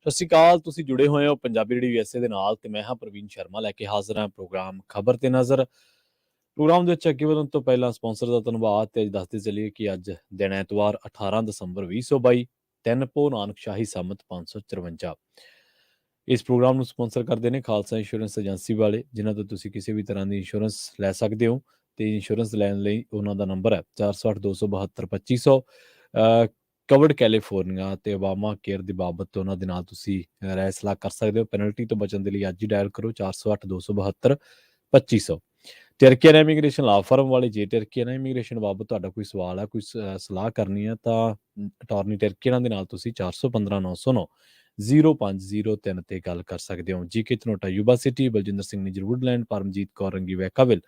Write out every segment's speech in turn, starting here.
ਸਤਿ ਸ਼੍ਰੀ ਅਕਾਲ। ਤੁਸੀਂ ਜੁੜੇ ਹੋਏ ਹੋ ਪੰਜਾਬੀ ਰੇਡੀਓ USA ਦੇ ਨਾਲ ਤੇ ਮੈਂ ਹਾਂ ਪ੍ਰਵੀਨ ਸ਼ਰਮਾ ਲੈ ਕੇ ਹਾਜ਼ਰ ਹਾਂ ਪ੍ਰੋਗਰਾਮ ਖਬਰ ਤੇ ਨਜ਼ਰ। ਪ੍ਰੋਗਰਾਮ ਦੇ ਵਿੱਚ ਅੱਗੇ ਵਧਣ ਤੋਂ ਪਹਿਲਾਂ ਸਪਾਂਸਰ ਦਾ ਧੰਨਵਾਦ ਤੇ ਅੱਜ ਦੱਸਦੇ ਚੱਲੀਏ ਕਿ ਅੱਜ ਦਿਨ ਐਤਵਾਰ 18 ਦਸੰਬਰ 2022 3 ਪੋਹ ਨਾਨਕ ਸ਼ਾਹੀ ਸੰਮਤ 554। ਇਸ ਪ੍ਰੋਗਰਾਮ ਨੂੰ ਸਪਾਂਸਰ ਕਰਦੇ ਨੇ ਖਾਲਸਾ ਇੰਸ਼ੋਰੈਂਸ ਏਜੰਸੀ ਵਾਲੇ, ਜਿਨ੍ਹਾਂ ਤੋਂ ਤੁਸੀਂ ਕਿਸੇ ਵੀ ਤਰ੍ਹਾਂ ਦੀ ਇੰਸ਼ੋਰੈਂਸ ਲੈ ਸਕਦੇ ਹੋ ਤੇ ਇੰਸ਼ੋਰੈਂਸ ਲੈਣ ਲਈ ਉਹਨਾਂ ਦਾ ਨੰਬਰ ਹੈ 460 272 2500। ਕਵਰਡ ਕੈਲੀਫੋਰਨੀਆ ਤੇ ਓਬਾਮਾ ਕੇਅਰ ਦੀ ਬਾਬਤ ਉਹਨਾਂ ਦੇ ਨਾਲ ਤੁਸੀਂ ਰਾਏ ਸਲਾਹ ਕਰ ਸਕਦੇ ਹੋ। ਪੈਨਲਟੀ ਤੋਂ ਬਚਣ ਦੇ ਲਈ ਅੱਜ ਹੀ ਡਾਇਲ ਕਰੋ 408 272 2500। ਟਰਕੀਆਨਾ ਇਮੀਗ੍ਰੇਸ਼ਨ ਲਾ ਫਰਮ ਵਾਲੇ, ਜੇ ਟਰਕੀਆਨਾ ਇਮੀਗ੍ਰੇਸ਼ਨ ਬਾਬਤ ਤੁਹਾਡਾ ਕੋਈ ਸਵਾਲ ਹੈ, ਕੋਈ ਸਲਾਹ ਕਰਨੀ ਹੈ ਤਾਂ ਅਟਾਰਨੀ ਟਰਕੀਆਨਾ ਦੇ ਨਾਲ ਤੁਸੀਂ 415 909 0503 ਤੇ ਗੱਲ ਕਰ ਸਕਦੇ ਹੋ। GK Dhanota Yuba City, Baljinder Singh Nijjar Woodland, Paramjit Kaur Rangi Vacaville,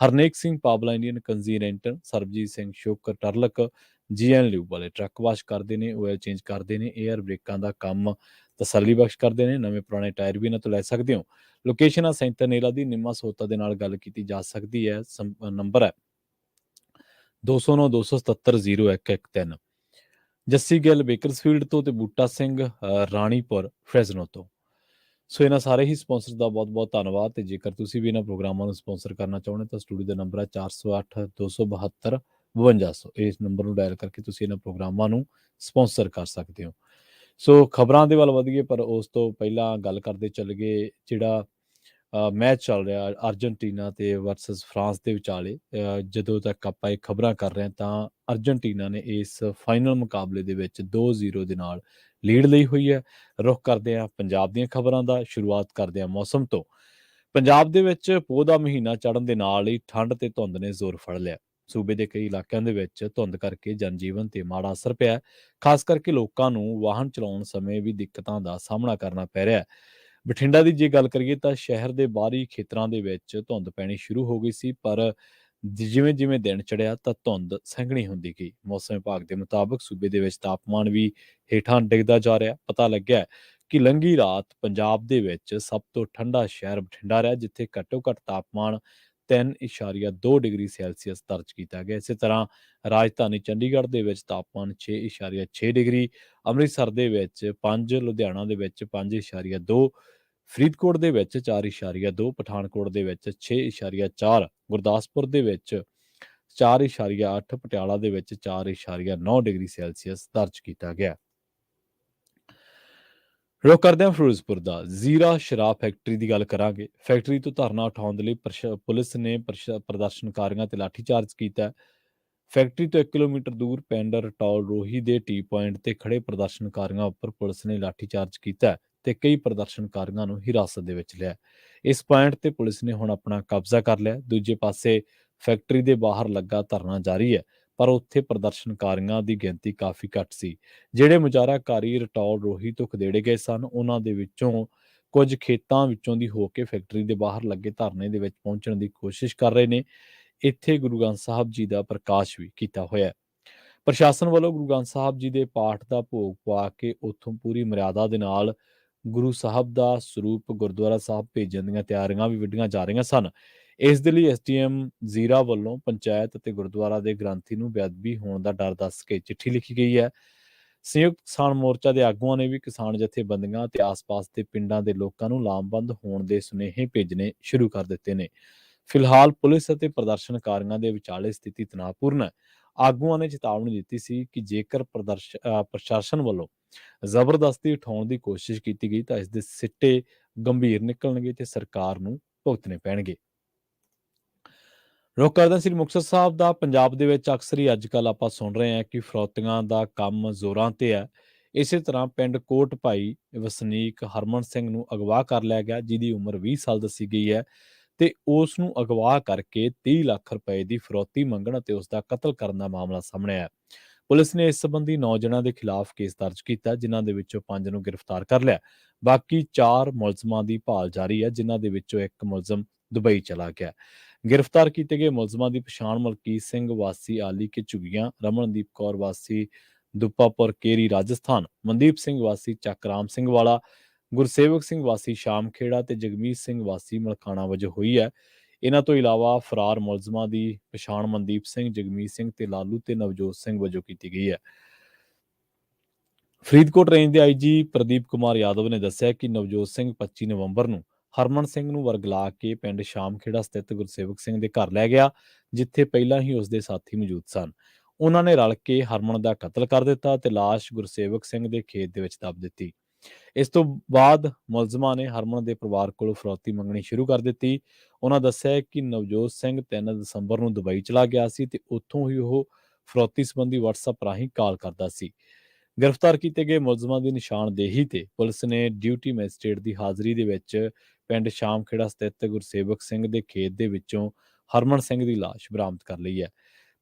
Harnek Singh Pabla Indian ਕੰਜ਼ੀਰੈਂਟਨ, ਸਰਬਜੀਤ ਸਿੰਘ ਸ਼ੋਕਰ ਟਰਲਕ, ਜੀਐਨ ਲਿਊ ਵਾਲੇ ਟਰੱਕ ਵਾਸ਼ ਕਰਦੇ ਨੇ, ਆਇਲ ਚੇਂਜ ਕਰਦੇ ਨੇ, ਏਅਰ ਬ੍ਰੇਕਾਂ ਦਾ ਕੰਮ ਤਸੱਲੀ ਬਖਸ਼ ਕਰਦੇ ਨੇ, ਨਵੇਂ ਪੁਰਾਣੇ ਟਾਇਰ ਵੀ ਇਹਨਾਂ ਤੋਂ ਲੈ ਸਕਦੇ ਹੋ। ਲੋਕੇਸ਼ਨ ਆ ਸੈਂਟਰਨੇਲਾ ਦੀ ਨਿੰਮਾ ਸੋਤਾ ਦੇ ਨਾਲ ਗੱਲ ਕੀਤੀ ਜਾ ਸਕਦੀ ਹੈ। ਨੰਬਰ ਹੈ 209 277 0113। ਜੱਸੀ ਗਿੱਲ ਬੇਕਰਸਫੀਲਡ ਤੋਂ ਤੇ ਬੂਟਾ ਸਿੰਘ ਰਾਣੀਪੁਰ ਫਰੈਜ਼ਨੋ ਤੋਂ। ਸੋ ਇਹਨਾਂ ਸਾਰੇ ਹੀ ਸਪਾਂਸਰ ਦਾ ਬਹੁਤ ਬਹੁਤ ਧੰਨਵਾਦ। ਤੇ ਜੇਕਰ ਤੁਸੀਂ ਵੀ ਇਹਨਾਂ ਪ੍ਰੋਗਰਾਮਾਂ ਨੂੰ ਸਪਾਂਸਰ ਕਰਨਾ ਚਾਹੁੰਦੇ ਤਾਂ ਸਟੂਡੀਓ ਦਾ ਨੰਬਰ ਹੈ 408 272 5200। ਇਸ ਨੰਬਰ ਨੂੰ ਡਾਇਲ ਕਰਕੇ ਤੁਸੀਂ ਇਹਨਾਂ ਪ੍ਰੋਗਰਾਮਾਂ ਨੂੰ ਸਪਾਂਸਰ ਕਰ ਸਕਦੇ ਹੋ। ਸੋ ਖਬਰਾਂ ਦੇ ਵੱਲ ਵਧੀਏ, ਪਰ ਉਸ ਤੋਂ ਪਹਿਲਾਂ ਗੱਲ ਕਰਦੇ ਚੱਲ ਗਏ ਜਿਹੜਾ ਮੈਚ ਚੱਲ ਰਿਹਾ ਅਰਜਨਟੀਨਾ ਤੇ ਵਰਸਸ ਫਰਾਂਸ ਦੇ ਵਿਚਾਲੇ। ਜਦੋਂ ਤੱਕ ਆਪਾਂ ਇਹ ਖਬਰਾਂ ਕਰ ਰਹੇ ਹਾਂ ਤਾਂ ਅਰਜਨਟੀਨਾ ਨੇ ਇਸ ਫਾਈਨਲ ਮੁਕਾਬਲੇ ਦੇ ਵਿੱਚ 2-0 ਦੇ ਨਾਲ ਲੀਡ ਲਈ ਹੋਈ ਹੈ। ਰੁਖ ਕਰਦੇ ਹਾਂ ਪੰਜਾਬ ਦੀਆਂ ਖਬਰਾਂ ਦਾ। ਸ਼ੁਰੂਆਤ ਕਰਦੇ ਹਾਂ ਮੌਸਮ ਤੋਂ। ਪੰਜਾਬ ਦੇ ਵਿੱਚ ਪੋਹ ਦਾ ਮਹੀਨਾ ਚੜ੍ਹਨ ਦੇ ਨਾਲ ਹੀ ਠੰਡ ਤੇ ਧੁੰਦ ਨੇ ਜ਼ੋਰ ਫੜ ਲਿਆ। ਸੂਬੇ ਦੇ ਕਈ ਇਲਾਕਿਆਂ ਦੇ ਵਿੱਚ ਧੁੰਦ ਕਰਕੇ ਜਨਜੀਵਨ ਤੇ ਮਾੜਾ ਅਸਰ ਪਿਆ। ਖਾਸ ਕਰਕੇ ਲੋਕਾਂ ਨੂੰ ਵਾਹਨ ਚਲਾਉਣ ਸਮੇਂ ਵੀ ਦਿੱਕਤਾਂ ਦਾ ਸਾਹਮਣਾ ਕਰਨਾ ਪੈ ਰਿਹਾ ਹੈ। ਬਠਿੰਡਾ ਦੀ ਜੇ ਗੱਲ ਕਰੀਏ ਤਾਂ ਸ਼ਹਿਰ ਦੇ ਬਾਹਰੀ ਖੇਤਰਾਂ ਦੇ ਵਿੱਚ ਧੁੰਦ ਪੈਣੀ ਸ਼ੁਰੂ ਹੋ ਗਈ ਸੀ, ਪਰ ਜਿਵੇਂ ਜਿਵੇਂ ਦਿਨ ਚੜ੍ਹਿਆ ਤਾਂ ਧੁੰਦ ਸੰਘਣੀ ਹੁੰਦੀ ਗਈ। ਮੌਸਮ ਵਿਭਾਗ ਦੇ ਮੁਤਾਬਕ ਸੂਬੇ ਦੇ ਵਿੱਚ ਤਾਪਮਾਨ ਵੀ ਹੇਠਾਂ ਡਿੱਗਦਾ ਜਾ ਰਿਹਾ। ਪਤਾ ਲੱਗਿਆ ਕਿ ਲੰਘੀ ਰਾਤ ਪੰਜਾਬ ਦੇ ਵਿੱਚ ਸਭ ਤੋਂ ਠੰਡਾ ਸ਼ਹਿਰ ਬਠਿੰਡਾ ਰਿਹਾ, ਜਿੱਥੇ ਘੱਟੋ ਘੱਟ ਤਾਪਮਾਨ 3.2 ਡਿਗਰੀ ਸੈਲਸੀਅਸ ਦਰਜ ਕੀਤਾ ਗਿਆ। ਇਸੇ ਤਰ੍ਹਾਂ ਰਾਜਧਾਨੀ ਚੰਡੀਗੜ੍ਹ ਦੇ ਵਿੱਚ ਤਾਪਮਾਨ 6.6 ਡਿਗਰੀ, ਅੰਮ੍ਰਿਤਸਰ ਦੇ ਵਿੱਚ 5, ਲੁਧਿਆਣਾ ਦੇ ਵਿੱਚ 5.2, ਫਰੀਦਕੋਟ ਦੇ ਵਿੱਚ 4.2, ਪਠਾਨਕੋਟ ਦੇ ਵਿੱਚ 6.4, ਗੁਰਦਾਸਪੁਰ ਦੇ ਵਿੱਚ 4.8, ਪਟਿਆਲਾ ਦੇ ਵਿੱਚ 4.9 ਡਿਗਰੀ ਸੈਲਸੀਅਸ ਦਰਜ ਕੀਤਾ ਗਿਆ। ਰੁਕ ਕਰਦੇ ਹਾਂ ਫਿਰੋਜ਼ਪੁਰ ਦਾ। ਜ਼ੀਰਾ ਸ਼ਰਾਬ ਫੈਕਟਰੀ ਦੀ ਗੱਲ ਕਰਾਂਗੇ। ਫੈਕਟਰੀ ਤੋਂ ਧਰਨਾ ਉਠਾਉਣ ਦੇ ਲਈ ਪੁਲਿਸ ਨੇ ਪ੍ਰਦਰਸ਼ਨਕਾਰੀਆਂ ਤੇ ਲਾਠੀਚਾਰਜ ਕੀਤਾ। ਫੈਕਟਰੀ ਤੋਂ 1 ਕਿਲੋਮੀਟਰ ਦੂਰ ਪਿੰਡ ਰਟੌਲ ਰੋਹੀ ਦੇ ਟੀ ਪੁਆਇੰਟ ਤੇ ਖੜੇ ਪ੍ਰਦਰਸ਼ਨਕਾਰੀਆਂ ਉੱਪਰ ਪੁਲਿਸ ਨੇ ਲਾਠੀਚਾਰਜ ਕੀਤਾ ਤੇ ਕਈ ਪ੍ਰਦਰਸ਼ਨਕਾਰੀਆਂ ਨੂੰ ਹਿਰਾਸਤ ਦੇ ਵਿੱਚ ਲਿਆ। ਇਸ ਪੁਆਇੰਟ ਤੇ ਪੁਲਿਸ ਨੇ ਹੁਣ ਆਪਣਾ ਕਬਜ਼ਾ ਕਰ ਲਿਆ। ਦੂਜੇ ਪਾਸੇ ਫੈਕਟਰੀ ਦੇ ਬਾਹਰ ਲੱਗਾ ਧਰਨਾ ਜਾਰੀ ਹੈ, ਪਰ ਉੱਥੇ ਪ੍ਰਦਰਸ਼ਨਕਾਰੀਆਂ ਦੀ ਗਿਣਤੀ ਕਾਫੀ ਘੱਟ ਸੀ। ਜਿਹੜੇ ਮੁਜ਼ਾਹਰਾਕਾਰੀ ਰਟੌਲ ਰੋਹੀ ਤੋਂ ਖਦੇੜੇ ਗਏ ਸਨ, ਉਹਨਾਂ ਦੇ ਵਿੱਚੋਂ ਕੁਝ ਖੇਤਾਂ ਵਿੱਚੋਂ ਦੀ ਹੋ ਕੇ ਫੈਕਟਰੀ ਦੇ ਬਾਹਰ ਲੱਗੇ ਧਰਨੇ ਦੇ ਵਿੱਚ ਪਹੁੰਚਣ ਦੀ ਕੋਸ਼ਿਸ਼ ਕਰ ਰਹੇ ਨੇ। ਇੱਥੇ ਗੁਰੂ ਗ੍ਰੰਥ ਸਾਹਿਬ ਜੀ ਦਾ ਪ੍ਰਕਾਸ਼ ਵੀ ਕੀਤਾ ਹੋਇਆ ਹੈ। ਪ੍ਰਸ਼ਾਸਨ ਵੱਲੋਂ ਗੁਰੂ ਗ੍ਰੰਥ ਸਾਹਿਬ ਜੀ ਦੇ ਪਾਠ ਦਾ ਭੋਗ ਪਾ ਕੇ ਉੱਥੋਂ ਪੂਰੀ ਮਰਿਆਦਾ ਦੇ ਨਾਲ ਗੁਰੂ ਸਾਹਿਬ ਦਾ ਸਰੂਪ ਗੁਰਦੁਆਰਾ ਸਾਹਿਬ ਭੇਜਣ ਦੀਆਂ ਤਿਆਰੀਆਂ ਵੀ ਵਿੱਢੀਆਂ ਜਾ ਰਹੀਆਂ ਸਨ। ਇਸ ਦੇ ਲਈ ਐਸਡੀਐਮ ਜ਼ੀਰਾ ਵੱਲੋਂ ਪੰਚਾਇਤ ਅਤੇ ਗੁਰਦੁਆਰਾ ਦੇ ਗ੍ਰੰਥੀ ਨੂੰ ਬੇਅਦਬੀ ਹੋਣ ਦਾ ਡਰ ਦੱਸ ਕੇ ਚਿੱਠੀ ਲਿਖੀ ਗਈ ਹੈ। ਸੰਯੁਕਤ ਕਿਸਾਨ ਮੋਰਚਾ ਦੇ ਆਗੂਆਂ ਨੇ ਵੀ ਕਿਸਾਨ ਜਥੇਬੰਦੀਆਂ ਤੇ ਆਸ-ਪਾਸ ਦੇ ਪਿੰਡਾਂ ਦੇ ਲੋਕਾਂ ਨੂੰ ਲਾਮਬੰਦ ਹੋਣ ਦੇ ਸੁਨੇਹੇ ਭੇਜਣੇ ਸ਼ੁਰੂ ਕਰ ਦਿੱਤੇ ਨੇ। ਫਿਲਹਾਲ ਪੁਲਿਸ ਅਤੇ ਪ੍ਰਦਰਸ਼ਨਕਾਰੀਆਂ ਦੇ ਵਿਚਾਲੇ ਸਥਿਤੀ ਤਣਾਅਪੂਰਨ ਹੈ। ਆਗੂਆਂ ਨੇ ਚੇਤਾਵਨੀ ਦਿੱਤੀ ਸੀ ਕਿ ਜੇਕਰ ਪ੍ਰਸ਼ਾਸਨ ਵੱਲੋਂ ਜ਼ਬਰਦਸਤੀ ਉਠਾਉਣ ਦੀ ਕੋਸ਼ਿਸ਼ ਕੀਤੀ ਗਈ ਤਾਂ ਇਸ ਦੇ ਸਿੱਟੇ ਗੰਭੀਰ ਨਿਕਲਣਗੇ ਤੇ ਸਰਕਾਰ ਨੂੰ ਭੁਗਤਣੇ ਪੈਣਗੇ। ਰੁਕ ਕਰਦੇ ਹਾਂ ਸ੍ਰੀ ਮੁਕਤਸਰ ਸਾਹਿਬ ਦਾ। ਪੰਜਾਬ ਦੇ ਵਿੱਚ ਅਕਸਰ ਹੀ ਅੱਜ ਕੱਲ੍ਹ ਆਪਾਂ ਸੁਣ ਰਹੇ ਹਾਂ ਕਿ ਫਰੌਤੀਆਂ ਦਾ ਕੰਮ ਜ਼ੋਰਾਂ ਤੇ ਹੈ। ਇਸੇ ਤਰ੍ਹਾਂ ਪਿੰਡ ਕੋਟ ਭਾਈ ਵਸਨੀਕ ਹਰਮਨ ਸਿੰਘ ਨੂੰ ਅਗਵਾ ਕਰ ਲਿਆ ਗਿਆ, ਜਿਹਦੀ ਉਮਰ 20 ਸਾਲ ਦੱਸੀ ਗਈ ਹੈ ਤੇ ਉਸ ਨੂੰ ਅਗਵਾ ਕਰਕੇ 30 ਲੱਖ ਰੁਪਏ ਦੀ ਫਰੌਤੀ ਮੰਗਣ ਅਤੇ ਉਸ ਦਾ ਕਤਲ ਕਰਨ ਦਾ ਮਾਮਲਾ ਸਾਹਮਣੇ ਆਇਆ। ਪੁਲਿਸ ਨੇ ਇਸ ਸੰਬੰਧੀ 9 ਜਣਾਂ ਦੇ ਖਿਲਾਫ ਕੇਸ ਦਰਜ ਕੀਤਾ, ਜਿਨ੍ਹਾਂ ਦੇ ਵਿੱਚੋਂ 5 ਨੂੰ ਗ੍ਰਿਫਤਾਰ ਕਰ ਲਿਆ। ਬਾਕੀ 4 ਮੁਲਜ਼ਮਾਂ ਦੀ ਭਾਲ ਜਾਰੀ ਹੈ, ਜਿਨ੍ਹਾਂ ਦੇ ਵਿੱਚੋਂ ਇੱਕ ਮੁਲਜ਼ਮ ਦੁਬਈ ਚਲਾ ਗਿਆ। ਗ੍ਰਿਫਤਾਰ ਕੀਤੇ ਗਏ ਮੁਲਜ਼ਮਾਂ ਦੀ ਪਛਾਣ ਮਲਕੀਤ ਸਿੰਘ ਵਾਸੀ ਆਲੀ ਕੇ ਝੁੱਗੀਆਂ, ਰਮਨਦੀਪ ਕੌਰ ਵਾਸੀ ਦੁੱਪਾਪੁਰ ਕੇਰੀ ਰਾਜਸਥਾਨ, ਮਨਦੀਪ ਸਿੰਘ ਵਾਸੀ ਚੱਕ ਰਾਮ ਸਿੰਘ ਵਾਲਾ, ਗੁਰਸੇਵਕ ਸਿੰਘ ਵਾਸੀ ਸ਼ਾਮ ਖੇੜਾ ਤੇ ਜਗਮੀਤ ਸਿੰਘ ਵਾਸੀ ਮਲਕਾਣਾ ਵਜੋਂ ਹੋਈ ਹੈ। ਇਹਨਾਂ ਤੋਂ ਇਲਾਵਾ ਫਰਾਰ ਮੁਲਜ਼ਮਾਂ ਦੀ ਪਛਾਣ ਮਨਦੀਪ ਸਿੰਘ, ਜਗਮੀਤ ਸਿੰਘ ਤੇ ਲਾਲੂ ਤੇ ਨਵਜੋਤ ਸਿੰਘ ਵਜੋਂ ਕੀਤੀ ਗਈ ਹੈ। ਫਰੀਦਕੋਟ ਰੇਂਜ ਦੇ ਆਈਜੀ ਪ੍ਰਦੀਪ ਕੁਮਾਰ ਯਾਦਵ ਨੇ ਦੱਸਿਆ ਕਿ ਨਵਜੋਤ ਸਿੰਘ 25 ਨਵੰਬਰ ਨੂੰ ਹਰਮਨ ਸਿੰਘ ਨੂੰ ਵਰਗਲਾ ਕੇ ਪਿੰਡ ਸ਼ਾਮਖੇੜਾ ਸਥਿਤ ਗੁਰਸੇਵਕ ਸਿੰਘ ਦੇ ਘਰ ਲੈ ਗਿਆ, ਜਿੱਥੇ ਪਹਿਲਾਂ ਹੀ ਉਸ ਦੇ ਸਾਥੀ ਮੌਜੂਦ ਸਨ। ਉਹਨਾਂ ਨੇ ਰਲ ਕੇ ਹਰਮਨ ਦਾ ਕਤਲ ਕਰ ਦਿੱਤਾ ਤੇ ਲਾਸ਼ ਗੁਰਸੇਵਕ ਸਿੰਘ ਦੇ ਖੇਤ ਦੇ ਵਿੱਚ ਦੱਬ ਦਿੱਤੀ। ਇਸ ਤੋਂ ਬਾਅਦ ਮੁਲਜ਼ਮਾਂ ਨੇ ਹਰਮਨ ਦੇ ਪਰਿਵਾਰ ਕੋਲੋਂ ਫਿਰੌਤੀ ਮੰਗਣੀ ਸ਼ੁਰੂ ਕਰ ਦਿੱਤੀ। ਉਹਨਾਂ ਦੱਸਿਆ ਕਿ ਨਵਜੋਤ ਸਿੰਘ 3 ਦਸੰਬਰ ਨੂੰ ਦੁਬਈ ਚਲਾ ਗਿਆ ਸੀ ਤੇ ਉੱਥੋਂ ਹੀ ਉਹ ਫਿਰੌਤੀ ਸੰਬੰਧੀ WhatsApp ਰਾਹੀਂ ਕਾਲ ਕਰਦਾ ਸੀ। ਗ੍ਰਿਫਤਾਰ ਕੀਤੇ ਗਏ ਮੁਲਜ਼ਮਾਂ ਦੀ ਨਿਸ਼ਾਨਦੇਹੀ ਤੇ ਪੁਲਿਸ ਨੇ ਡਿਊਟੀ ਮੈਜਿਸਟ੍ਰੇਟ ਦੀ ਹਾਜ਼ਰੀ ਦੇ ਵਿੱਚ ਪਿੰਡ ਸ਼ਾਮਖੇੜਾ ਸਥਿਤ ਗੁਰਸੇਵਕ ਸਿੰਘ ਦੇ ਖੇਤ ਦੇ ਵਿੱਚੋਂ ਹਰਮਨ ਸਿੰਘ ਦੀ ਲਾਸ਼ ਬਰਾਮਦ ਕਰ ਲਈ ਹੈ।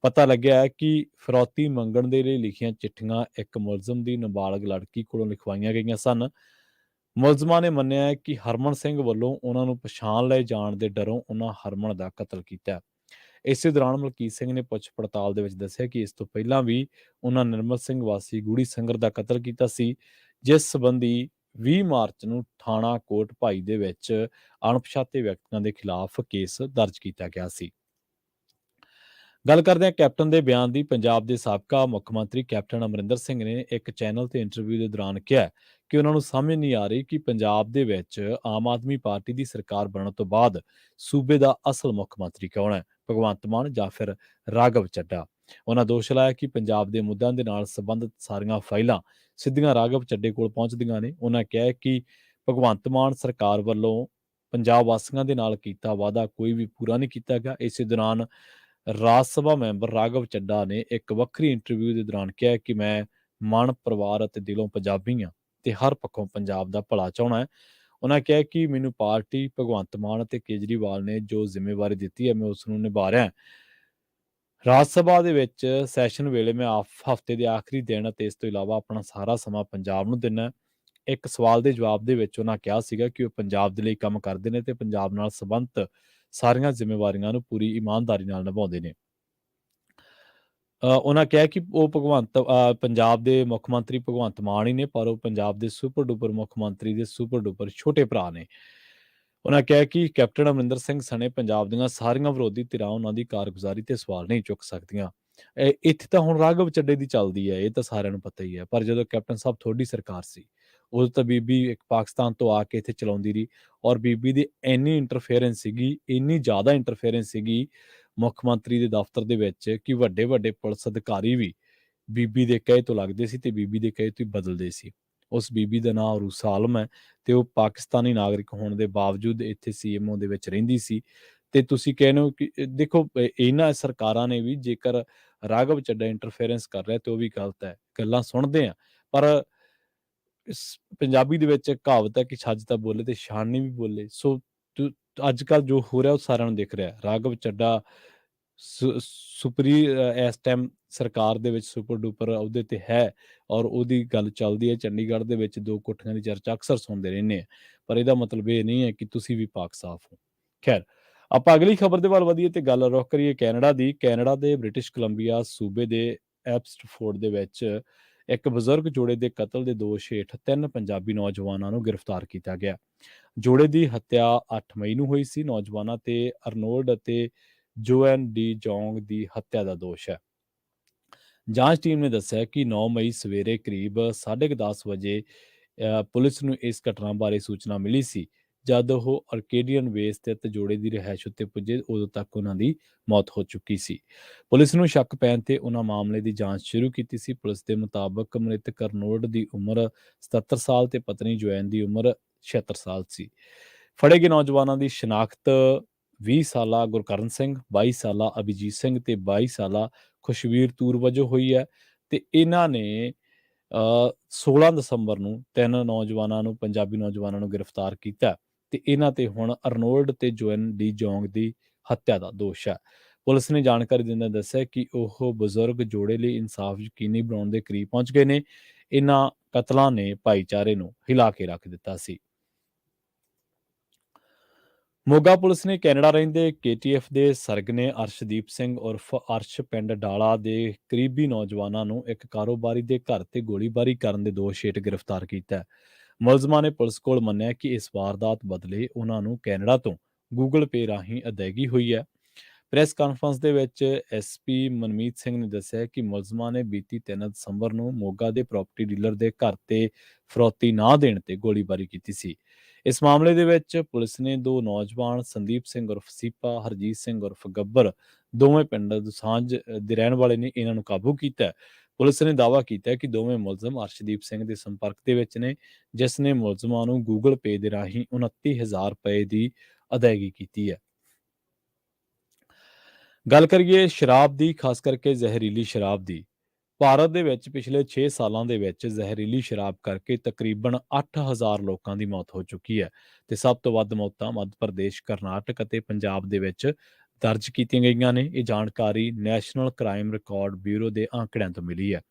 ਪਤਾ ਲੱਗਿਆ ਹੈ ਕਿ ਫਿਰੌਤੀ ਮੰਗਣ ਦੇ ਲਈ ਲਿਖੀਆਂ ਚਿੱਠੀਆਂ ਇੱਕ ਮੁਲਜ਼ਮ ਦੀ ਨਾਬਾਲਗ ਲੜਕੀ ਕੋਲੋਂ ਲਿਖਵਾਈਆਂ ਗਈਆਂ ਸਨ। ਮੁਲਜ਼ਮਾਂ ਨੇ ਮੰਨਿਆ ਹੈ ਕਿ ਹਰਮਨ ਸਿੰਘ ਵੱਲੋਂ ਉਹਨਾਂ ਨੂੰ ਪਛਾਣ ਲਏ ਜਾਣ ਦੇ ਡਰੋਂ ਉਹਨਾਂ ਹਰਮਨ ਦਾ ਕਤਲ ਕੀਤਾ। ਇਸੇ ਦੌਰਾਨ ਮਲਕੀਤ ਸਿੰਘ ਨੇ ਪੁੱਛ ਪੜਤਾਲ ਦੇ ਵਿੱਚ ਦੱਸਿਆ ਕਿ ਇਸ ਤੋਂ ਪਹਿਲਾਂ ਵੀ ਉਹਨਾਂ ਨਿਰਮਲ ਸਿੰਘ ਵਾਸੀ ਗੂੜੀ ਸੰਗਰ ਦਾ ਕਤਲ ਕੀਤਾ ਸੀ, ਜਿਸ ਸੰਬੰਧੀ 20 ਮਾਰਚ ਨੂੰ ਥਾਣਾ ਕੋਟ ਭਾਈ ਦੇ ਵਿੱਚ ਅਣਪਛਾਤੇ ਵਿਅਕਤੀਆਂ ਦੇ ਖਿਲਾਫ ਕੇਸ ਦਰਜ ਕੀਤਾ ਗਿਆ ਸੀ। ਗੱਲ ਕਰਦੇ ਹਾਂ ਕੈਪਟਨ ਦੇ ਬਿਆਨ ਦੀ। ਪੰਜਾਬ ਦੇ ਸਾਬਕਾ ਮੁੱਖ ਮੰਤਰੀ ਕੈਪਟਨ ਅਮਰਿੰਦਰ ਸਿੰਘ ਨੇ ਇੱਕ ਚੈਨਲ ਤੇ ਇੰਟਰਵਿਊ ਦੇ ਦੌਰਾਨ ਕਿਹਾ ਕਿ ਉਹਨਾਂ ਨੂੰ ਸਮਝ ਨਹੀਂ ਆ ਰਹੀ ਕਿ ਪੰਜਾਬ ਦੇ ਵਿੱਚ ਆਮ ਆਦਮੀ ਪਾਰਟੀ ਦੀ ਸਰਕਾਰ ਬਣਨ ਤੋਂ ਬਾਅਦ ਸੂਬੇ ਦਾ ਅਸਲ ਮੁੱਖ ਮੰਤਰੀ ਕੌਣ ਹੈ, ਭਗਵੰਤ ਮਾਨ ਜਾਂ ਫਿਰ ਰਾਘਵ ਚੱਡਾ। ਉਹਨਾਂ ਦੋਸ਼ ਲਾਇਆ ਕਿ ਪੰਜਾਬ ਦੇ ਮੁੱਦਿਆਂ ਦੇ ਨਾਲ ਸੰਬੰਧਿਤ ਸਾਰੀਆਂ ਫਾਈਲਾਂ ਸਿੱਧੀਆਂ ਰਾਘਵ ਚੱਡੇ ਕੋਲ ਪਹੁੰਚਦੀਆਂ ਨੇ। ਉਹਨਾਂ ਕਿਹਾ ਕਿ ਭਗਵੰਤ ਮਾਨ ਸਰਕਾਰ ਵੱਲੋਂ ਪੰਜਾਬ ਵਾਸੀਆਂ ਦੇ ਨਾਲ ਕੀਤਾ ਵਾਅਦਾ ਕੋਈ ਵੀ ਪੂਰਾ ਨਹੀਂ ਕੀਤਾ ਗਿਆ। ਇਸੇ ਦੌਰਾਨ ਰਾਜ ਸਭਾ ਮੈਂਬਰ ਰਾਘਵ ਚੱਡਾ ਨੇ ਇੱਕ ਵੱਖਰੀ ਇੰਟਰਵਿਊ ਦੇ ਦੌਰਾਨ ਕਿਹਾ ਕਿ ਮੈਂ ਮਨ, ਪਰਿਵਾਰ ਅਤੇ ਦਿਲੋਂ ਪੰਜਾਬੀ ਹਾਂ ਤੇ ਹਰ ਪੱਖੋਂ ਪੰਜਾਬ ਦਾ ਭਲਾ ਚਾਹੁੰਦਾ ਹੈ। ਉਹਨਾਂ ਕਿਹਾ ਕਿ ਮੈਨੂੰ ਪਾਰਟੀ, ਭਗਵੰਤ ਮਾਨ ਅਤੇ ਕੇਜਰੀਵਾਲ ਨੇ ਜੋ ਜ਼ਿੰਮੇਵਾਰੀ ਦਿੱਤੀ ਹੈ ਮੈਂ ਉਸ ਨੂੰ ਨਿਭਾ ਰਿਹਾ। ਰਾਜ ਸਭਾ ਦੇ ਵਿੱਚ ਸੈਸ਼ਨ ਵੇਲੇ ਮੈਂ ਹਫ਼ਤੇ ਦੇ ਆਖਰੀ ਦਿਨ ਅਤੇ ਇਸ ਤੋਂ ਇਲਾਵਾ ਆਪਣਾ ਸਾਰਾ ਸਮਾਂ ਪੰਜਾਬ ਨੂੰ ਦਿੰਦਾ। ਇੱਕ ਸਵਾਲ ਦੇ ਜਵਾਬ ਦੇ ਵਿੱਚ ਉਹਨਾਂ ਕਿਹਾ ਸੀਗਾ ਕਿ ਉਹ ਪੰਜਾਬ ਦੇ ਲਈ ਕੰਮ ਕਰਦੇ ਨੇ ਤੇ ਪੰਜਾਬ ਨਾਲ ਸੰਬੰਧਿਤ ਸਾਰੀਆਂ ਜ਼ਿੰਮੇਵਾਰੀਆਂ ਨੂੰ ਪੂਰੀ ਇਮਾਨਦਾਰੀ ਨਾਲ ਨਿਭਾਉਂਦੇ ਨੇ। ਉਹਨਾਂ ਕਿਹਾ ਕਿ ਉਹ ਪੰਜਾਬ ਦੇ ਮੁੱਖ ਮੰਤਰੀ ਭਗਵੰਤ ਮਾਨ ਹੀ ਨੇ, ਪਰ ਉਹ ਪੰਜਾਬ ਦੇ ਸੁਪਰ ਡੂਪਰ ਮੁੱਖ ਮੰਤਰੀ ਦੇ ਸੁਪਰ ਡੂਪਰ ਛੋਟੇ ਭਰਾ ਨੇ। ਉਹਨਾਂ ਕਿਹਾ ਕਿ ਕੈਪਟਨ ਅਮਰਿੰਦਰ ਸਿੰਘ ਸਣੇ ਪੰਜਾਬ ਦੀਆਂ ਸਾਰੀਆਂ ਵਿਰੋਧੀ ਧਿਰਾਂ ਉਹਨਾਂ ਦੀ ਕਾਰਗੁਜ਼ਾਰੀ ਤੇ ਸਵਾਲ ਨਹੀਂ ਚੁੱਕ ਸਕਦੀਆਂ। ਇੱਥੇ ਤਾਂ ਹੁਣ ਰਾਘਵ ਚੱਡੇ ਦੀ ਚੱਲਦੀ ਹੈ, ਇਹ ਤਾਂ ਸਾਰਿਆਂ ਨੂੰ ਪਤਾ ਹੀ ਹੈ। ਪਰ ਜਦੋਂ ਕੈਪਟਨ ਸਾਹਿਬ ਤੁਹਾਡੀ ਸਰਕਾਰ ਸੀ, ਉਦੋਂ ਤਾਂ ਬੀਬੀ ਇੱਕ ਪਾਕਿਸਤਾਨ ਤੋਂ ਆ ਕੇ ਇੱਥੇ ਚਲਾਉਂਦੀ ਰਹੀ ਔਰ ਬੀਬੀ ਦੀ ਇੰਨੀ ਇੰਟਰਫੇਰੈਂਸ ਸੀਗੀ, ਇੰਨੀ ਜ਼ਿਆਦਾ ਇੰਟਰਫੇਰੈਂਸ ਸੀਗੀ ਮੁੱਖ ਮੰਤਰੀ ਦੇ ਦਫ਼ਤਰ ਦੇ ਵਿੱਚ ਕਿ ਵੱਡੇ ਵੱਡੇ ਪੁਲਿਸ ਅਧਿਕਾਰੀ ਵੀ ਬੀਬੀ ਦੇ ਕਹੇ ਤੋਂ ਲੱਗਦੇ ਸੀ ਤੇ ਬੀਬੀ ਦੇ ਕਹੇ ਤੋਂ ਹੀ ਬਦਲਦੇ ਸੀ। ਉਸ ਬੀਬੀ ਦਾ ਨਾਂ ਅਰੂਸਾ ਆਲਮ ਹੈ ਤੇ ਉਹ ਪਾਕਿਸਤਾਨੀ ਨਾਗਰਿਕ ਹੋਣ ਦੇ ਬਾਵਜੂਦ ਇੱਥੇ CMO ਦੇ ਵਿੱਚ ਰਹਿੰਦੀ ਸੀ। ਤੇ ਤੁਸੀਂ ਕਹਿੰਦੇ ਹੋ ਕਿ ਦੇਖੋ ਇਹਨਾਂ ਸਰਕਾਰਾਂ ਨੇ ਵੀ ਜੇਕਰ ਰਾਘਵ ਚੱਡਾ ਇੰਟਰਫੇਰੈਂਸ ਕਰ ਰਿਹਾ ਤੇ ਉਹ ਵੀ ਗਲਤ ਹੈ। ਗੱਲਾਂ ਸੁਣਦੇ ਆ ਪਰ ਪੰਜਾਬੀ ਦੇ ਵਿੱਚ ਕਹਾਵਤ ਹੈ ਕਿ ਛੱਜ ਤਾਂ ਬੋਲੇ ਤੇ ਛਾਨਣੀ ਵੀ ਬੋਲੇ। ਸੋ ਅੱਜ ਕੱਲ੍ਹ ਜੋ ਹੋ ਰਿਹਾ ਉਹ ਸਾਰਿਆਂ ਨੂੰ ਦਿਖ ਰਿਹਾ। ਰਾਘਵ ਚੱਡਾ ਇਸ ਟਾਈਮ ਸਰਕਾਰ ਦੇ ਵਿੱਚ ਸੁਪਰ ਡੂਪਰ ਅਹੁਦੇ ਤੇ ਹੈ ਔਰ ਉਹਦੀ ਗੱਲ ਚੱਲਦੀ ਹੈ। ਚੰਡੀਗੜ੍ਹ ਦੇ ਵਿੱਚ 2 ਕੋਠੀਆਂ ਦੀ ਚਰਚਾ ਅਕਸਰ ਸੁਣਦੇ ਰਹਿੰਦੇ ਆ, ਪਰ ਇਹਦਾ ਮਤਲਬ ਇਹ ਨਹੀਂ ਹੈ ਕਿ ਤੁਸੀਂ ਵੀ ਪਾਕ ਸਾਫ਼ ਹੋ। ਖੈਰ, ਆਪਾਂ ਅਗਲੀ ਖਬਰ ਦੇ ਵੱਲ ਵਧੀਏ ਤੇ ਗੱਲ ਰੁਖ ਕਰੀਏ ਕੈਨੇਡਾ ਦੀ। ਕੈਨੇਡਾ ਦੇ ਬ੍ਰਿਟਿਸ਼ ਕੋਲੰਬੀਆ ਸੂਬੇ ਦੇ ਐਬਸਟਫੋਰਡ ਦੇ ਵਿੱਚ ਇੱਕ ਬਜ਼ੁਰਗ ਜੋੜੇ ਦੇ ਕਤਲ ਦੇ ਦੋਸ਼ ਹੇਠ 3 ਪੰਜਾਬੀ ਨੌਜਵਾਨਾਂ ਨੂੰ ਗ੍ਰਿਫਤਾਰ ਕੀਤਾ ਗਿਆ। ਜੋੜੇ ਦੀ ਹੱਤਿਆ 8 ਮਈ ਨੂੰ ਹੋਈ ਸੀ। ਨੌਜਵਾਨਾਂ ਤੇ ਅਰਨੋਲਡ ਅਤੇ ਜੋਐਨ ਡੀ ਜੌਂਗ ਦੀ ਹੱਤਿਆ ਦਾ ਦੋਸ਼ ਹੈ। ਜਾਂਚ ਟੀਮ ਨੇ ਦੱਸਿਆ ਕਿ 9 ਮਈ ਸਵੇਰੇ ਕਰੀਬ 10:30 ਵਜੇ ਪੁਲਿਸ ਨੂੰ ਇਸ ਘਟਨਾ ਬਾਰੇ ਸੂਚਨਾ ਮਿਲੀ ਸੀ। ਜਦ ਉਹ ਆਰਕੇਡੀਅਨ ਵੇ ਸਥਿਤ ਜੋੜੇ ਦੀ ਰਿਹਾਇਸ਼ ਉੱਤੇ ਪੁੱਜੇ, ਉਦੋਂ ਤੱਕ ਉਹਨਾਂ ਦੀ ਮੌਤ ਹੋ ਚੁੱਕੀ ਸੀ। ਪੁਲਿਸ ਨੂੰ ਸ਼ੱਕ ਪੈਣ ਤੇ ਉਹਨਾਂ ਮਾਮਲੇ ਦੀ ਜਾਂਚ ਸ਼ੁਰੂ ਕੀਤੀ ਸੀ। ਪੁਲਿਸ ਦੇ ਮੁਤਾਬਕ ਮ੍ਰਿਤਕ ਅਰਨੋਲਡ ਦੀ ਉਮਰ 77 ਸਾਲ ਤੇ ਪਤਨੀ ਜੋਐਨ ਦੀ ਉਮਰ 76 ਸਾਲ ਸੀ। ਫੜੇ ਗਏ ਨੌਜਵਾਨਾਂ ਦੀ ਸ਼ਨਾਖਤ 20 ਸਾਲਾ ਗੁਰਕਰਨ ਸਿੰਘ, 22 ਸਾਲਾ ਅਭਿਜੀਤ ਸਿੰਘ ਤੇ 22 ਸਾਲਾ ਖੁਸ਼ਵੀਰ ਤੂਰ ਵਜੋਂ ਹੋਈ ਹੈ ਤੇ ਇਹਨਾਂ ਨੇ 16 ਦਸੰਬਰ ਨੂੰ 3 ਨੌਜਵਾਨਾਂ ਨੂੰ, ਪੰਜਾਬੀ ਨੌਜਵਾਨਾਂ ਨੂੰ ਗ੍ਰਿਫਤਾਰ ਕੀਤਾ ਤੇ ਇਹਨਾਂ ਤੇ ਹੁਣ ਅਰਨੋਲਡ ਤੇ ਜੋਐਨ ਡੀ ਜੌਂਗ ਦੀ ਹੱਤਿਆ ਦਾ ਦੋਸ਼ ਹੈ। ਪੁਲਿਸ ਨੇ ਜਾਣਕਾਰੀ ਦਿੰਦਿਆਂ ਦੱਸਿਆ ਕਿ ਉਹ ਬਜ਼ੁਰਗ ਜੋੜੇ ਲਈ ਇਨਸਾਫ ਯਕੀਨੀ ਬਣਾਉਣ ਦੇ ਕਰੀਬ ਪਹੁੰਚ ਗਏ ਨੇ। ਇਹਨਾਂ ਕਤਲਾਂ ਨੇ ਭਾਈਚਾਰੇ ਨੂੰ ਹਿਲਾ ਕੇ ਰੱਖ ਦਿੱਤਾ ਸੀ। ਮੋਗਾ ਪੁਲਿਸ ਨੇ ਕੈਨੇਡਾ ਰਹਿੰਦੇ KTF ਦੇ ਸਰਗਨੇ ਅਰਸ਼ਦੀਪ ਸਿੰਘ ਉਰਫ ਅਰਸ਼ ਪਿੰਡ ਡਾਲਾ ਦੇ ਕਰੀਬੀ ਨੌਜਵਾਨਾਂ ਨੂੰ ਇੱਕ ਕਾਰੋਬਾਰੀ ਦੇ ਘਰ ਤੇ ਗੋਲੀਬਾਰੀ ਕਰਨ ਦੇ ਦੋਸ਼ ਹੇਠ ਗ੍ਰਿਫਤਾਰ ਕੀਤਾ। ਮੁਲਜ਼ਮਾਂ ਨੇ ਪੁਲਿਸ ਕੋਲ ਮੰਨਿਆ ਕਿ ਇਸ ਵਾਰਦਾਤ ਬਦਲੇ ਉਹਨਾਂ ਨੂੰ ਕੈਨੇਡਾ ਤੋਂ Google Pay ਰਾਹੀਂ ਅਦਾਇਗੀ ਹੋਈ ਹੈ। ਪ੍ਰੈਸ ਕਾਨਫਰੰਸ ਦੇ ਵਿੱਚ ਐਸਪੀ ਮਨਮੀਤ ਸਿੰਘ ਨੇ ਦੱਸਿਆ ਕਿ ਮੁਲਜ਼ਮਾਂ ਨੇ ਬੀਤੀ 3 ਦਸੰਬਰ ਨੂੰ ਮੋਗਾ ਦੇ ਪ੍ਰਾਪਰਟੀ ਡੀਲਰ ਦੇ ਘਰ ਤੇ ਫਰੌਤੀ ਨਾ ਦੇਣ ਤੇ ਗੋਲੀਬਾਰੀ ਕੀਤੀ ਸੀ। ਇਸ ਮਾਮਲੇ ਦੇ ਵਿੱਚ ਪੁਲਿਸ ਨੇ 2 ਨੌਜਵਾਨ ਸੰਦੀਪ ਸਿੰਘ ਉਰਫ ਸੀਪਾ, ਹਰਜੀਤ ਸਿੰਘ ਉਰਫ ਗੱਬਰ, ਦੋਵੇਂ ਪਿੰਡ ਦੁਸਾਂਝ ਦੇ ਰਹਿਣ ਵਾਲੇ ਨੇ, ਇਹਨਾਂ ਨੂੰ ਕਾਬੂ ਕੀਤਾ ਹੈ। ਪੁਲਿਸ ਨੇ ਦਾਅਵਾ ਕੀਤਾ ਹੈ ਕਿ ਦੋਵੇਂ ਮੁਲਜ਼ਮ ਅਰਸ਼ਦੀਪ ਸਿੰਘ ਦੇ ਸੰਪਰਕ ਦੇ ਵਿੱਚ ਨੇ, ਜਿਸ ਨੇ ਮੁਲਜ਼ਮਾਂ ਨੂੰ ਗੂਗਲ ਪੇ ਦੇ ਰਾਹੀਂ 29,000 ਰੁਪਏ ਦੀ ਅਦਾਇਗੀ ਕੀਤੀ ਹੈ। ਗੱਲ ਕਰੀਏ ਸ਼ਰਾਬ ਦੀ, ਖਾਸ ਕਰਕੇ ਜ਼ਹਿਰੀਲੀ ਸ਼ਰਾਬ ਦੀ। ਭਾਰਤ ਦੇ ਵਿੱਚ ਪਿਛਲੇ 6 ਸਾਲਾਂ ਦੇ ਵਿੱਚ ਜ਼ਹਿਰੀਲੀ ਸ਼ਰਾਬ ਕਰਕੇ ਤਕਰੀਬਨ 8,000 ਲੋਕਾਂ ਦੀ ਮੌਤ ਹੋ ਚੁੱਕੀ ਹੈ ਤੇ ਸਭ ਤੋਂ ਵੱਧ ਮੌਤਾਂ ਮੱਧ ਪ੍ਰਦੇਸ਼, ਕਰਨਾਟਕ ਅਤੇ ਪੰਜਾਬ ਦੇ ਵਿੱਚ ਦਰਜ ਕੀਤੀਆਂ ਗਈਆਂ ਨੇ। ਇਹ ਜਾਣਕਾਰੀ ਨੈਸ਼ਨਲ ਕ੍ਰਾਈਮ ਰਿਕਾਰਡ ਬਿਊਰੋ ਦੇ ਆંકੜਿਆਂ ਤੋਂ ਮਿਲੀ ਹੈ।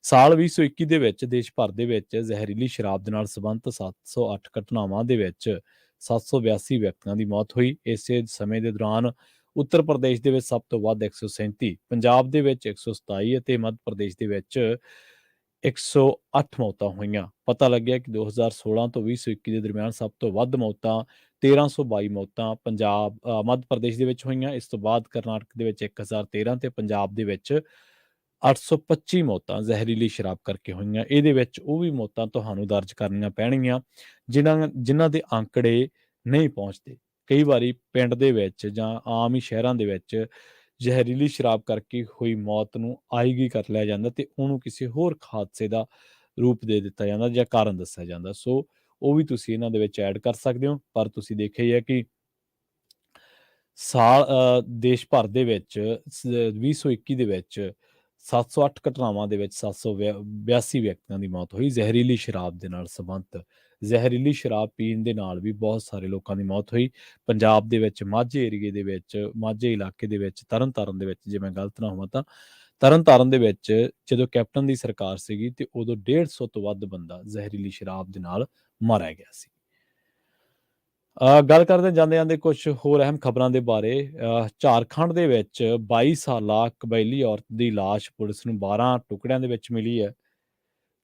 ਸਾਲ 2021 ਦੇ ਵਿੱਚ ਦੇਸ਼ ਭਰ ਦੇ ਵਿੱਚ ਜ਼ਹਿਰੀਲੀ ਸ਼ਰਾਬ ਦੇ ਨਾਲ ਸੰਬੰਧਿਤ 708 ਘਟਨਾਵਾਂ ਦੇ ਵਿੱਚ 782 ਵਿਅਕਤੀਆਂ ਦੀ ਮੌਤ ਹੋਈ। ਇਸੇ ਸਮੇਂ ਦੇ ਦੌਰਾਨ ਉੱਤਰ ਪ੍ਰਦੇਸ਼ ਦੇ ਵਿੱਚ ਸਭ ਤੋਂ ਵੱਧ 137, ਪੰਜਾਬ ਦੇ ਵਿੱਚ 127 ਅਤੇ ਮੱਧ ਪ੍ਰਦੇਸ਼ ਦੇ ਵਿੱਚ 108 ਮੌਤਾਂ ਹੋਈਆਂ। ਪਤਾ ਲੱਗਿਆ ਕਿ 2016 ਤੋਂ 2021 ਦੇ ਦਰਮਿਆਨ ਸਭ ਤੋਂ ਵੱਧ ਮੌਤਾਂ 1322 ਮੌਤਾਂ ਮੱਧ ਪ੍ਰਦੇਸ਼ ਦੇ ਵਿੱਚ ਹੋਈਆਂ। ਇਸ ਤੋਂ ਬਾਅਦ ਕਰਨਾਟਕ ਦੇ ਵਿੱਚ 1013 ਤੇ ਪੰਜਾਬ ਦੇ ਵਿੱਚ 825 ਮੌਤਾਂ ਜ਼ਹਿਰੀਲੀ ਸ਼ਰਾਬ ਕਰਕੇ ਹੋਈਆਂ। ਇਹਦੇ ਵਿੱਚ ਉਹ ਵੀ ਮੌਤਾਂ ਤੁਹਾਨੂੰ ਦਰਜ ਕਰਨੀਆਂ ਪੈਣਗੀਆਂ ਜਿਨ੍ਹਾਂ ਦੇ ਆંકੜੇ ਨਹੀਂ ਪਹੁੰਚਦੇ। ਕਈ ਵਾਰੀ ਪਿੰਡ ਦੇ ਵਿੱਚ ਜਾਂ ਆਮ ਹੀ ਸ਼ਹਿਰਾਂ ਦੇ ਵਿੱਚ ਜ਼ਹਿਰੀਲੀ ਸ਼ਰਾਬ ਕਰਕੇ ਹੋਈ ਮੌਤ ਨੂੰ ਆਈਗੀ ਕਰ ਲਿਆ ਜਾਂਦਾ ਤੇ ਉਹਨੂੰ ਕਿਸੇ ਹੋਰ ਹਾਦਸੇ ਦਾ ਰੂਪ ਦੇ ਦਿੱਤਾ ਜਾਂਦਾ ਜਾਂ ਕਾਰਨ ਦੱਸਿਆ ਜਾਂਦਾ। ਸੋ ਉਹ ਵੀ ਤੁਸੀਂ ਇਹਨਾਂ ਦੇ ਵਿੱਚ ਐਡ ਕਰ ਸਕਦੇ ਹੋ। ਪਰ ਤੁਸੀਂ ਦੇਖਿਆ ਹੀ ਹੈ ਕਿ ਦੇਸ਼ ਭਰ ਦੇ ਵਿੱਚ 2021 ਦੇ ਵਿੱਚ 708 ਘਟਨਾਵਾਂ ਦੇ ਵਿੱਚ 782 ਵਿਅਕਤੀਆਂ ਦੀ ਮੌਤ ਹੋਈ ਜ਼ਹਿਰੀਲੀ ਸ਼ਰਾਬ ਦੇ ਨਾਲ ਸੰਬੰਧਿਤ। ਜ਼ਹਿਰੀਲੀ ਸ਼ਰਾਬ ਪੀਣ ਦੇ ਨਾਲ ਵੀ ਬਹੁਤ ਸਾਰੇ ਲੋਕਾਂ ਦੀ ਮੌਤ ਹੋਈ। ਪੰਜਾਬ ਦੇ ਵਿੱਚ ਮਾਝੇ ਏਰੀਏ ਦੇ ਵਿੱਚ, ਮਾਝੇ ਇਲਾਕੇ ਦੇ ਵਿੱਚ, ਤਰਨਤਾਰਨ ਦੇ ਵਿੱਚ, ਜੇ ਮੈਂ ਗਲਤ ਨਾ ਹੋਵਾਂ ਤਾਂ ਤਰਨਤਾਰਨ ਦੇ ਵਿੱਚ ਜਦੋਂ ਕੈਪਟਨ ਦੀ ਸਰਕਾਰ ਸੀਗੀ ਤੇ ਉਦੋਂ 150 ਤੋਂ ਵੱਧ ਬੰਦਾ ਜ਼ਹਿਰੀਲੀ ਸ਼ਰਾਬ ਦੇ ਨਾਲ ਮਾਰਿਆ ਗਿਆ ਸੀ। ਗੱਲ ਕਰਦੇ ਜਾਂਦੇ ਕੁਝ ਹੋਰ ਅਹਿਮ ਖਬਰਾਂ ਦੇ ਬਾਰੇ। ਝਾਰਖੰਡ ਦੇ ਵਿੱਚ 22 ਸਾਲਾ ਕਬਾਇਲੀ ਔਰਤ ਦੀ ਲਾਸ਼ ਪੁਲਿਸ ਨੂੰ 12 ਟੁਕੜਿਆਂ ਦੇ ਵਿੱਚ ਮਿਲੀ ਹੈ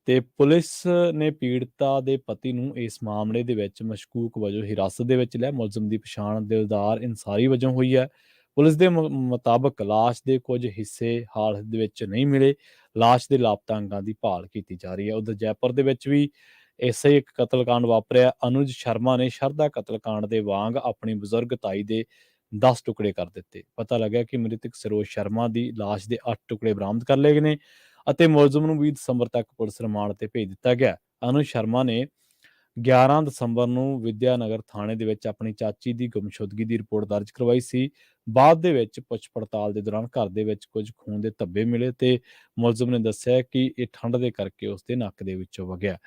ਤੇ ਪੁਲਿਸ ਨੇ ਪੀੜਤਾ ਦੇ ਪਤੀ ਨੂੰ ਇਸ ਮਾਮਲੇ ਦੇ ਵਿੱਚ ਮਸ਼ਕੂਕ ਵਜੋਂ ਹਿਰਾਸਤ ਦੇ ਵਿੱਚ ਲਿਆ। ਮੁਲਜ਼ਮ ਦੀ ਪਛਾਣ ਦਿਲਦਾਰ ਅੰਸਾਰੀ ਵਜੋਂ ਹੋਈ ਹੈ। ਪੁਲਿਸ ਦੇ ਮੁਤਾਬਕ ਲਾਸ਼ ਦੇ ਕੁਝ ਹਿੱਸੇ ਹਾਲਤ ਦੇ ਵਿੱਚ ਨਹੀਂ ਮਿਲੇ। ਲਾਸ਼ ਦੇ ਲਾਪਤਾ ਅੰਗਾਂ ਦੀ ਭਾਲ ਕੀਤੀ ਜਾ ਰਹੀ ਹੈ। ਉਧਰ ਜੈਪੁਰ ਦੇ ਵਿੱਚ ਵੀ ਇਸੇ ਇੱਕ ਕਤਲਕਾਂਡ ਵਾਪਰਿਆ। ਅਨੁਜ ਸ਼ਰਮਾ ਨੇ ਸ਼ਰਧਾ ਕਤਲਕਾਂਡ ਦੇ ਵਾਂਗ ਆਪਣੀ ਬਜ਼ੁਰਗ ਤਾਈ ਦੇ 10 ਟੁਕੜੇ ਕਰ ਦਿੱਤੇ। ਪਤਾ ਲੱਗਾ ਕਿ ਮ੍ਰਿਤਕ ਸਰੋਜ ਸ਼ਰਮਾ ਦੀ ਲਾਸ਼ ਦੇ 8 ਟੁਕੜੇ ਬਰਾਮਦ ਕਰ ਲਏ ਗਏ ਨੇ ਅਤੇ ਮੁਲਜ਼ਮ ਨੂੰ 20 ਦਸੰਬਰ ਤੱਕ ਪੁਲਿਸ ਰਿਮਾਂਡ ਤੇ ਭੇਜ ਦਿੱਤਾ ਗਿਆ। ਅਨੁਜ ਸ਼ਰਮਾ ਨੇ 11 ਦਸੰਬਰ ਨੂੰ ਵਿਦਿਆ ਨਗਰ ਥਾਣੇ ਦੇ ਵਿੱਚ ਆਪਣੀ ਚਾਚੀ ਦੀ ਗੁੰਮਸ਼ੁਦਗੀ ਦੀ ਰਿਪੋਰਟ ਦਰਜ ਕਰਵਾਈ ਸੀ। ਬਾਅਦ ਦੇ ਵਿੱਚ ਪੁੱਛ ਪੜਤਾਲ ਦੇ ਦੌਰਾਨ ਘਰ ਦੇ ਵਿੱਚ ਕੁਝ ਖੂਨ ਦੇ ਧੱਬੇ ਮਿਲੇ ਤੇ ਮੁਲਜ਼ਮ ਨੇ ਦੱਸਿਆ ਕਿ ਇਹ ਠੰਡ ਦੇ ਕਰਕੇ ਉਸਦੇ ਨੱਕ ਦੇ ਵਿੱਚੋਂ ਵਗਿਆ।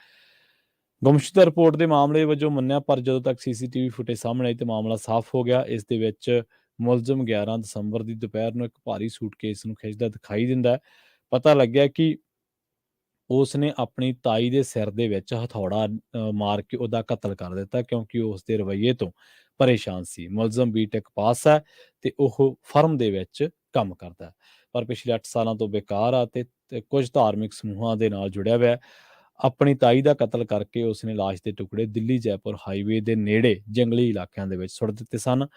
ਗੁੰਮਸ਼ੁਦਾ ਰਿਪੋਰਟ ਦੇ ਮਾਮਲੇ ਵਜੋਂ ਮੰਨਿਆ, ਪਰ ਜਦੋਂ ਤੱਕ ਸੀਸੀਟੀਵੀ ਫੁਟੇਜ ਸਾਹਮਣੇ ਆਈ ਤੇ ਮਾਮਲਾ ਸਾਫ਼ ਹੋ ਗਿਆ। ਇਸ ਦੇ ਵਿੱਚ ਮੁਲਜ਼ਮ 11 ਦਸੰਬਰ ਦੀ ਦੁਪਹਿਰ ਨੂੰ ਇੱਕ ਭਾਰੀ ਸੂਟਕੇਸ ਨੂੰ ਖਿੱਚਦਾ ਦਿਖਾਈ ਦਿੰਦਾ ਹੈ। ਪਤਾ ਲੱਗਿਆ ਕਿ ਉਸ ਨੇ ਆਪਣੀ ਤਾਈ ਦੇ ਸਿਰ ਦੇ ਵਿੱਚ ਹਥੌੜਾ ਮਾਰ ਕੇ ਉਹਦਾ ਕਤਲ ਕਰ ਦਿੱਤਾ ਕਿਉਂਕਿ ਉਹ ਉਸਦੇ ਰਵੱਈਏ ਤੋਂ ਪਰੇਸ਼ਾਨ ਸੀ। ਮੁਲਜ਼ਮ ਬੀਟੈਕ ਪਾਸ ਹੈ ਤੇ ਉਹ ਫਰਮ ਦੇ ਵਿੱਚ ਕੰਮ ਕਰਦਾ ਹੈ, ਪਰ ਪਿਛਲੇ 8 ਸਾਲਾਂ ਤੋਂ ਬੇਕਾਰ ਆ ਤੇ ਕੁਝ ਧਾਰਮਿਕ ਸਮੂਹਾਂ ਦੇ ਨਾਲ ਜੁੜਿਆ ਹੋਇਆ। ਆਪਣੀ ਤਾਈ ਦਾ ਕਤਲ ਕਰਕੇ ਉਸਨੇ ਲਾਸ਼ ਦੇ ਟੁਕੜੇ ਦਿੱਲੀ ਜੈਪੁਰ ਹਾਈਵੇ ਦੇ ਨੇੜੇ ਜੰਗਲੀ ਇਲਾਕਿਆਂ ਦੇ ਵਿੱਚ ਸੁੱਟ ਦਿੱਤੇ ਸਨ।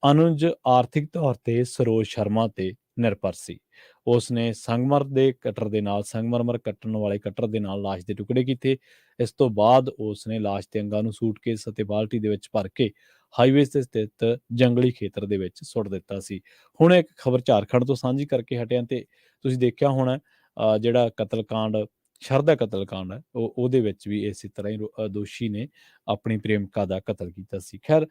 ਅਨੁਜ ਆਰਥਿਕ ਤੌਰ ਤੇ ਸਰੋਜ ਸ਼ਰਮਾ ਤੇ ਨਿਰਭਰ ਸੀ। ਉਸਨੇ ਸੰਗਮਰਮਰ ਕੱਟਣ ਵਾਲੇ ਕਟਰ ਦੇ ਨਾਲ ਲਾਸ਼ ਦੇ ਟੁਕੜੇ ਕੀਤੇ। ਇਸ ਤੋਂ ਬਾਅਦ ਉਸਨੇ ਲਾਸ਼ ਦੇ ਅੰਗਾਂ ਨੂੰ ਸੂਟਕੇਸ ਅਤੇ ਬਾਲਟੀ ਦੇ ਵਿੱਚ ਭਰ ਕੇ ਹਾਈਵੇ ਤੇ ਸਥਿਤ ਜੰਗਲੀ ਖੇਤਰ ਦੇ ਵਿੱਚ ਸੁੱਟ ਦਿੱਤਾ ਸੀ। ਹੁਣ ਇੱਕ ਖਬਰ ਝਾਰਖੰਡ ਤੋਂ ਸਾਂਝੀ ਕਰਕੇ ਹਟਿਆ ਤੇ ਤੁਸੀਂ ਦੇਖਿਆ ਹੋਣਾ ਜਿਹੜਾ ਕਤਲਕਾਂਡ ਸ਼ਰਧਾ ਕਤਲਕਾਂਡ ਹੈ ਉਹਦੇ ਵਿੱਚ ਵੀ ਇਸੇ ਤਰ੍ਹਾਂ ਹੀ ਦੋਸ਼ੀ ਨੇ ਆਪਣੀ ਪ੍ਰੇਮਿਕਾ ਦਾ ਕਤਲ ਕੀਤਾ ਸੀ। ਖੈਰ,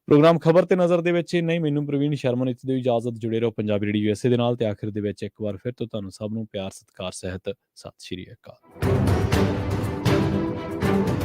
ਪ੍ਰੋਗਰਾਮ ਖਬਰ ਤੇ ਨਜ਼ਰ ਦੇ ਵਿੱਚ ਨਹੀਂ, ਮੈਨੂੰ ਪ੍ਰਵੀਨ ਸ਼ਰਮਾ ਨੇ ਇੱਥੇ ਦੀ ਇਜਾਜ਼ਤ। ਜੁੜੇ ਰਹੋ ਪੰਜਾਬੀ ਰੇਡੀਓ USA ਦੇ ਨਾਲ ਤੇ ਆਖਿਰ ਦੇ ਵਿੱਚ ਇੱਕ ਵਾਰ ਫਿਰ ਤੋਂ ਤੁਹਾਨੂੰ ਸਭ ਨੂੰ ਪਿਆਰ ਸਤਿਕਾਰ ਸਹਿਤ ਸਤਿ ਸ਼੍ਰੀ ਅਕਾਲ।